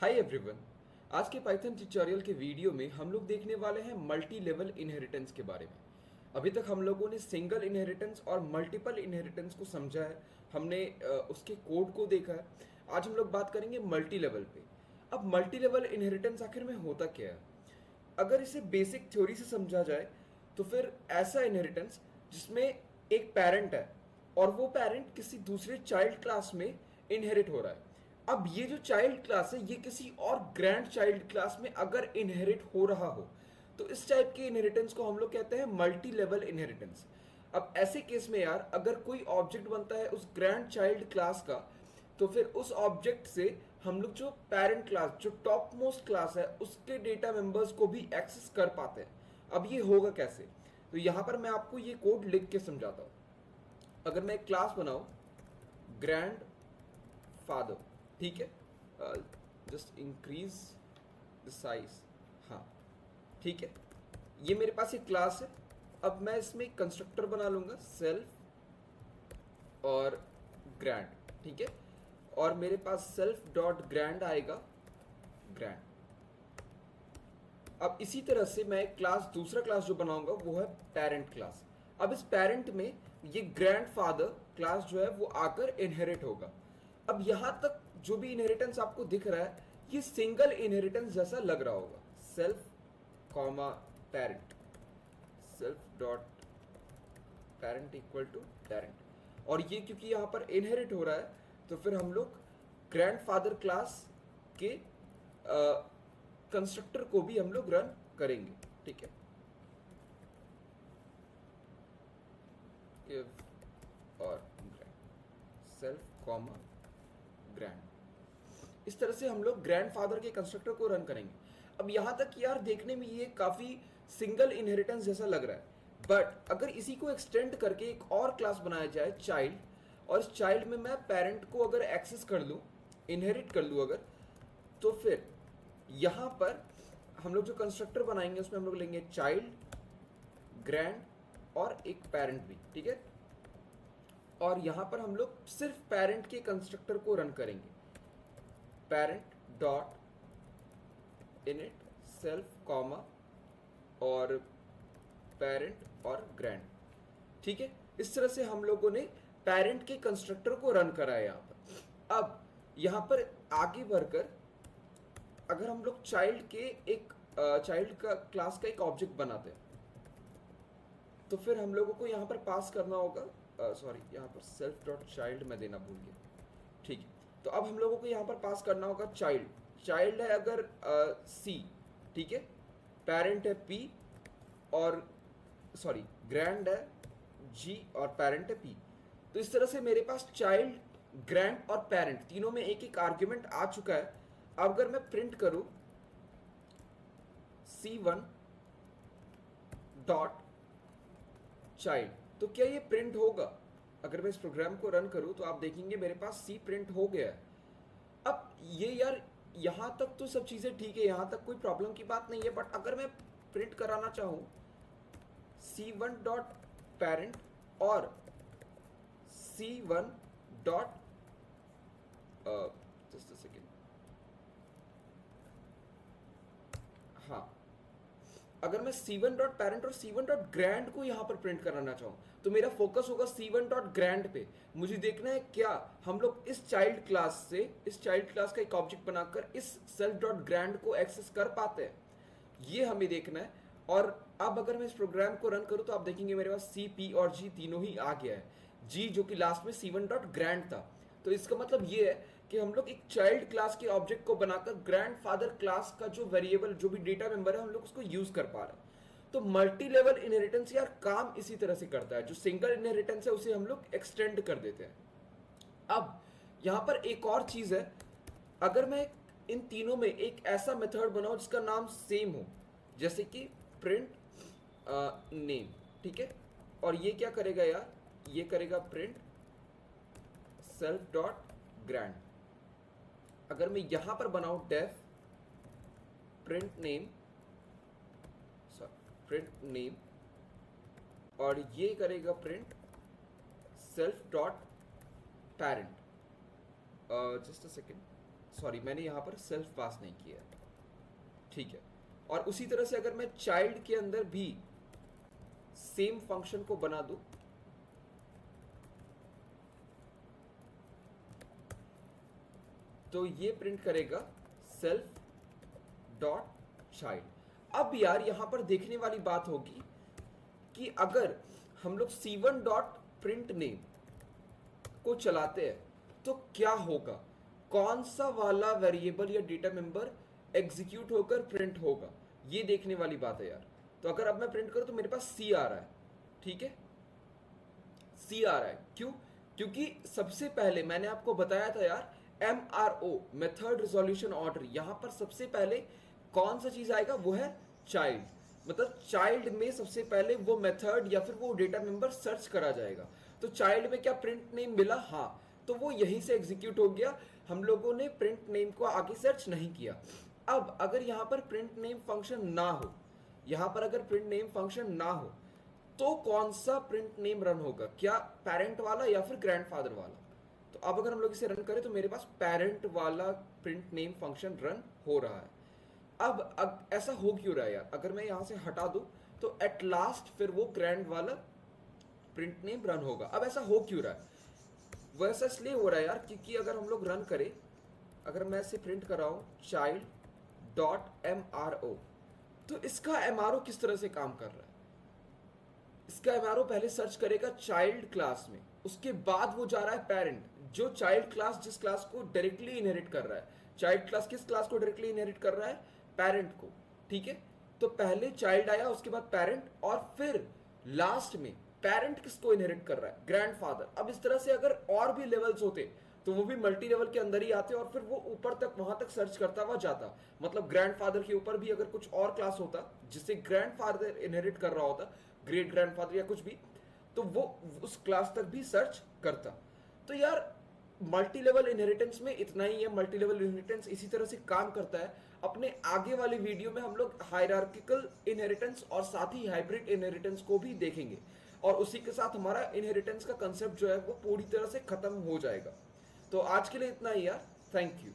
Hi everyone. आज के Python tutorial के वीडियो में हम लोग देखने वाले हैं मल्टी लेवल इनहेरिटेंस के बारे में। अभी तक हम लोगों ने सिंगल इनहेरिटेंस और मल्टीपल इनहेरिटेंस को समझा है, हमने उसके कोड को देखा है। आज हम लोग बात करेंगे मल्टी लेवल पे। अब मल्टी लेवल इनहेरिटेंस आखिर में होता क्या है? अगर इसे बेसिक थ्योरी से समझा जाए तो फिर ऐसा इनहेरिटेंस जिसमें एक पेरेंट है और वो पेरेंट किसी दूसरे चाइल्ड क्लास में इनहेरिट हो रहा है। अब ये जो चाइल्ड क्लास है ये किसी और ग्रैंड चाइल्ड क्लास में अगर इनहेरिट हो रहा हो तो इस टाइप के इनहेरिटेंस को हम लोग कहते हैं मल्टी लेवल इनहेरिटेंस। अब ऐसे केस में यार अगर कोई ऑब्जेक्ट बनता है उस ग्रैंड चाइल्ड क्लास का तो फिर उस ऑब्जेक्ट से हम लोग जो पेरेंट क्लास जो टॉप मोस्ट क्लास है उसके डेटा मेंबर्स को भी एक्सेस कर पाते हैं। अब ये होगा कैसे? तो यहां पर मैं आपको ये कोड लिख के समझाता हूं। अगर मैं एक क्लास बनाऊं ग्रैंड फादर, ठीक है, जस्ट इंक्रीज द साइज, हाँ ठीक है, ये मेरे पास एक क्लास है। अब मैं इसमें एक कंस्ट्रक्टर बना लूंगा सेल्फ और ग्रैंड, ठीक है, और मेरे पास सेल्फ डॉट ग्रैंड आएगा ग्रैंड। अब इसी तरह से मैं एक क्लास दूसरा क्लास जो बनाऊंगा वो है पेरेंट क्लास। अब इस पेरेंट में ये ग्रैंडफादर क्लास जो है वो आकर इनहेरिट होगा। अब यहां तक जो भी इनहेरिटेंस आपको दिख रहा है ये सिंगल इनहेरिटेंस जैसा लग रहा होगा, self comma parent, self dot parent equal to parent. और ये क्योंकि यहां पर इनहेरिट हो रहा है तो फिर हम लोग ग्रैंडफादर क्लास के कंस्ट्रक्टर को भी हम लोग रन करेंगे, ठीक है। गिव और ग्रैंड, सेल्फ कॉमा ग्रैंड, इस तरह से हम लोग ग्रैंडफादर के कंस्ट्रक्टर को रन करेंगे। अब यहां तक यार देखने में ये काफी सिंगल इनहेरिटेंस जैसा लग रहा है, बट अगर इसी को एक्सटेंड करके एक और क्लास बनाया जाए चाइल्ड, और इस चाइल्ड में मैं पेरेंट को अगर एक्सेस कर लूं, इनहेरिट कर लूं अगर, तो फिर यहां पर हम लोग जो कंस्ट्रक्टर बनाएंगे उसमें हम लोग लेंगे चाइल्ड, ग्रैंड और एक पेरेंट भी, ठीक है। और यहां पर हम लोग सिर्फ पेरेंट के कंस्ट्रक्टर को रन करेंगे, parent dot init self comma और पेरेंट और ग्रैंड, ठीक है। इस तरह से हम लोगों ने पेरेंट के कंस्ट्रक्टर को रन करा है यहां पर। अब यहां पर आगे बढ़कर अगर हम लोग चाइल्ड के एक चाइल्ड का क्लास का एक ऑब्जेक्ट बनाते हैं तो फिर हम लोगों को यहां पर पास करना होगा, सॉरी यहां पर सेल्फ डॉट चाइल्ड मैं देना भूल गया, ठीक है। तो अब हम लोगों को यहां पर पास करना होगा चाइल्ड, चाइल्ड है अगर सी, ठीक है, पेरेंट है पी और सॉरी ग्रैंड है जी और पेरेंट है पी। तो इस तरह से मेरे पास चाइल्ड, ग्रैंड और पेरेंट तीनों में एक एक आर्ग्यूमेंट आ चुका है। अब अगर मैं प्रिंट करूं C1 डॉट चाइल्ड तो क्या ये प्रिंट होगा? अगर मैं इस प्रोग्राम को रन करूं तो आप देखेंगे मेरे पास C प्रिंट हो गया है। अब ये यार यहां तक तो सब चीजें ठीक है, यहां तक कोई प्रॉब्लम की बात नहीं है, बट अगर मैं प्रिंट कराना चाहूं C1 डॉट पेरेंट और C1 dot just a second, हाँ, अगर मैं C1 डॉट पेरेंट और C1 डॉट ग्रैंड को यहां पर प्रिंट कराना चाहूं तो मेरा फोकस होगा C1 डॉट ग्रैंड पे। मुझे देखना है क्या हम लोग इस चाइल्ड क्लास से, इस चाइल्ड क्लास का एक ऑब्जेक्ट बनाकर इस सेल्फ डॉट ग्रैंड को एक्सेस कर पाते हैं, ये हमें देखना है। और अब अगर मैं इस प्रोग्राम को रन करूं तो आप देखेंगे मेरे पास C, P और G तीनों ही आ गया है, G जो कि लास्ट में C1 डॉट ग्रैंड था। तो इसका मतलब ये है कि हम लोग एक चाइल्ड क्लास के ऑब्जेक्ट को बनाकर ग्रैंडफादर क्लास का जो वेरिएबल जो भी डेटा मेंबर है हम लोग उसको यूज कर पा रहे हैं। तो मल्टी लेवल इनहेरिटेंस यार काम इसी तरह से करता है, जो सिंगल इनहेरिटेंस है उसे हम लोग एक्सटेंड कर देते हैं। अब यहां पर एक और चीज है, अगर मैं इन तीनों में एक ऐसा मेथड बनाऊं जिसका नाम सेम हो, जैसे कि प्रिंट नेम, ठीक है, और ये क्या करेगा यार, ये करेगा प्रिंट सेल्फ डॉट ग्रैंड। अगर मैं यहां पर बनाऊं def print name, sorry print name, और ये करेगा print self dot parent, just a second, sorry, मैंने यहाँ पर सेल्फ पास नहीं किया है, ठीक है। और उसी तरह से अगर मैं चाइल्ड के अंदर भी सेम फंक्शन को बना दूं, तो ये प्रिंट करेगा सेल्फ डॉट चाइल्ड। अब यार यहां पर देखने वाली बात होगी कि अगर हम लोग C1 डॉट प्रिंट नेम को चलाते हैं तो क्या होगा, कौन सा वाला वेरिएबल या डेटा मेंबर एग्जीक्यूट होकर प्रिंट होगा, ये देखने वाली बात है यार। तो अगर अब मैं प्रिंट करूं तो मेरे पास C आ रहा है, ठीक है, C आ रहा है। क्यों? क्योंकि सबसे पहले मैंने आपको बताया था यार, MRO मेथड रिजोल्यूशन ऑर्डर, यहां पर सबसे पहले कौन सा चीज आएगा, वो है चाइल्ड। मतलब चाइल्ड में सबसे पहले वो मेथड या फिर वो डेटा मेंबर सर्च करा जाएगा। तो चाइल्ड में क्या प्रिंट नेम मिला, हाँ, तो वो यहीं से एग्जीक्यूट हो गया। हम लोगों ने प्रिंट नेम को आगे सर्च नहीं किया। अब अगर यहां पर प्रिंट नेम फंक्शन ना हो, यहां पर अगर प्रिंट नेम फंक्शन ना हो, तो कौन सा प्रिंट नेम रन होगा, क्या पेरेंट वाला या फिर ग्रैंडफादर वाला। तो अब अगर हम लोग इसे रन करें तो मेरे पास पेरेंट वाला प्रिंट नेम फंक्शन रन हो रहा है। अब ऐसा हो क्यों रहा है यार, अगर मैं यहां से हटा दूं तो एट लास्ट फिर वो ग्रैंड वाला प्रिंट नेम रन होगा। अब ऐसा हो क्यों रहा है, वो ऐसा इसलिए हो रहा है यार क्योंकि अगर हम लोग रन करें, अगर मैं इसे प्रिंट कर रहा हूं चाइल्ड डॉट MRO, तो इसका MRO किस तरह से काम कर रहा है। इसका MRO पहले सर्च करेगा चाइल्ड क्लास में, उसके बाद वो जा रहा है पेरेंट, जो चाइल्ड क्लास जिस क्लास को डायरेक्टली इनहेरिट कर रहा है। चाइल्ड क्लास किस क्लास को डायरेक्टली इनहेरिट कर रहा है, पेरेंट को, ठीक है। तो पहले चाइल्ड आया, उसके बाद पेरेंट, और फिर लास्ट में पेरेंट किसको इनहेरिट कर रहा है, ग्रैंडफादर। अब इस तरह से अगर और भी लेवल्स होते तो वो भी मल्टी लेवल के अंदर ही आते और फिर वो ऊपर तक वहां तक सर्च करता हुआ जाता। मतलब ग्रैंडफादर के ऊपर भी अगर कुछ और क्लास होता जिससे ग्रैंडफादर इनहेरिट कर रहा होता, ग्रेट ग्रैंडफादर या कुछ भी, तो वो उस क्लास तक भी सर्च करता। तो यार मल्टी लेवल इनहेरिटेंस में इतना ही है। मल्टी लेवल इनहेरिटेंस इसी तरह से काम करता है। अपने आगे वाले वीडियो में हम लोग हायरार्किकल इनहेरिटेंस और साथ ही हाइब्रिड इनहेरिटेंस को भी देखेंगे, और उसी के साथ हमारा इनहेरिटेंस का कंसेप्ट जो है वो पूरी तरह से खत्म हो जाएगा। तो आज के लिए इतना ही यार, थैंक यू।